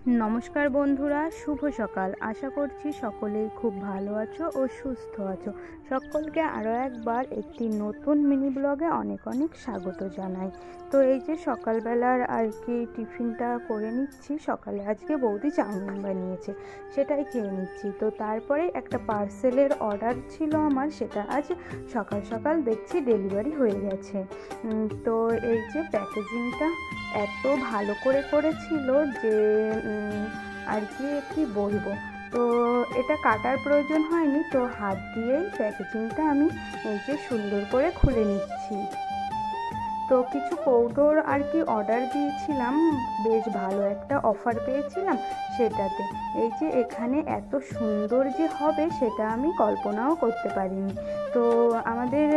নমস্কার বন্ধুরা, শুভ সকাল। আশা করছি সকলেই খুব ভালো আছো ও সুস্থ আছো। সকলকে আরও একবার একটি নতুন মিনি ব্লগে অনেক অনেক স্বাগত জানাই। তো এই যে সকালবেলার আর কি টিফিনটা করে নিচ্ছি। সকালে আজকে বৌদি চাউমিন বানিয়েছে, সেটাই খেয়ে নিচ্ছি। তো তারপরে একটা পার্সেলের অর্ডার ছিল আমার, সেটা আজ সকাল সকাল দেখছি ডেলিভারি হয়ে গেছে। তো এই যে প্যাকেজিংটা এত ভালো করে করেছিল যে আর কি বলবো। তো এটা কাটার প্রয়োজন হয়নি, তো হাত দিয়েই প্যাকেজিংটা আমি এই যে সুন্দর করে খুলে নিচ্ছি। তো কিছু কৌটোর আর কি অর্ডার দিয়েছিলাম, বেশ ভালো একটা অফার পেয়েছিলাম সেটাতে। এই যে এখানে এত সুন্দর যে হবে সেটা আমি কল্পনাও করতে পারিনি। তো আমাদের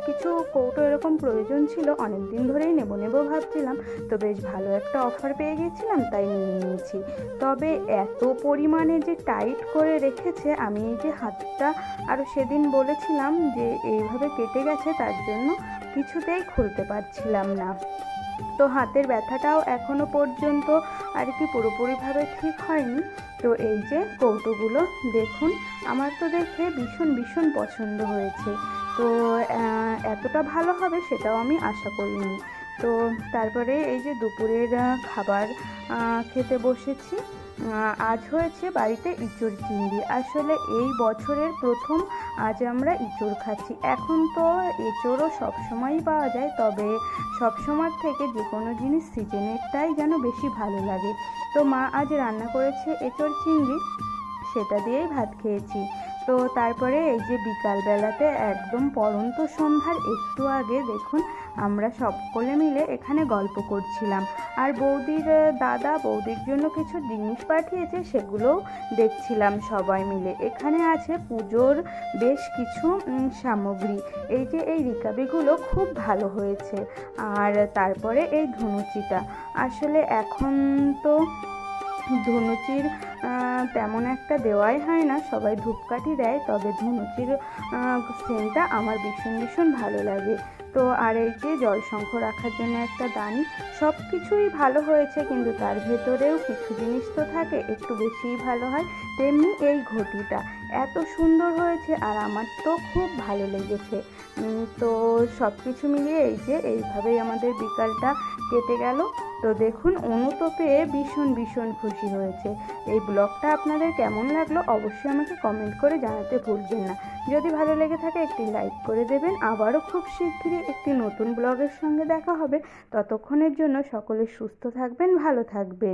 কিছু কৌটো এরকম প্রয়োজন ছিল, অনেক দিন ধরেই নেব ভাবছিলাম। তো বেশ ভালো একটা অফার পেয়ে গেছিলাম, তাই নিয়ে নিয়েছি। তবে এত পরিমাণে যে টাইট করে রেখেছে, আমি এই যে হাতটা আরও সেদিন বলেছিলাম যে এইভাবে কেটে গেছে, তার জন্য কিছুতেই খুলতে পারছিলাম না। তো হাতের ব্যথাটাও এখনো পর্যন্ত আর কি পুরোপুরিভাবে ঠিক হয়নি। তো এই যে কৌটোগুলো দেখুন, আমার তো দেখে ভীষণ ভীষণ পছন্দ হয়েছে। তো এতটা ভালো হবে সেটাও আমি আশা করিনি। তো তারপরে এই যে দুপুরের খাবার খেতে বসেছি। আজ হয়েছে বাড়িতে ইঁচড় চিংড়ি। আসলে এই বছরের প্রথম আজ আমরা ইঁচড় খাচ্ছি। এখন তো এঁচড়ও সবসময়ই পাওয়া যায়, তবে সবসময়ের থেকে যে কোনো জিনিস সিজনেরটাই যেন বেশি ভালো লাগে। তো মা আজ রান্না করেছে এঁচড় চিংড়ি, সেটা দিয়েই ভাত খেয়েছি। তো তারপরে এই যে বিকালবেলাতে একদম পড়ন্ত সন্ধ্যার একটু আগে দেখুন আমরা সকলে মিলে এখানে গল্প করছিলাম। আর বৌদির দাদা বৌদির জন্য কিছু জিনিস পাঠিয়েছে, সেগুলোও দেখছিলাম সবাই মিলে। এখানে আছে পুজোর বেশ কিছু সামগ্রী। এই যে এই রিকাবিগুলো খুব ভালো হয়েছে। আর তারপরে এই ধুনুচিটা, আসলে এখন তো ধুনুচির তেমন একটা দেওয়াই হয় না, সবাই ধূপকাঠি দেয়, তবে ধুনুচির সেন্টটা আমার ভীষণ ভীষণ ভালো লাগে। তো আর এই যে জলশঙ্খ রাখার জন্য একটা দানি, সব কিছুই ভালো হয়েছে, কিন্তু তার ভেতরেও কিছু জিনিস তো থাকে একটু বেশিই ভালো হয়। তেমনি এই ঘটিটা এত সুন্দর হয়েছে, আর আমার তো খুব ভালো লেগেছে। তো সব কিছু মিলিয়ে এই যে এইভাবেই আমাদের বিকালটা কেটে গেল। তো দেখুন অনু তো পেয়ে ভীষণ ভীষণ খুশি হয়েছে। এই ব্লগটা আপনাদের কেমন লাগলো অবশ্যই আমাকে কমেন্ট করে জানাতে ভুলবেন না। যদি ভালো লেগে থাকে একটি লাইক করে দেবেন। আবারও খুব শিগগিরই একটি নতুন ব্লগের সঙ্গে দেখা হবে। ততক্ষণের জন্য সকলে সুস্থ থাকবেন, ভালো থাকবেন।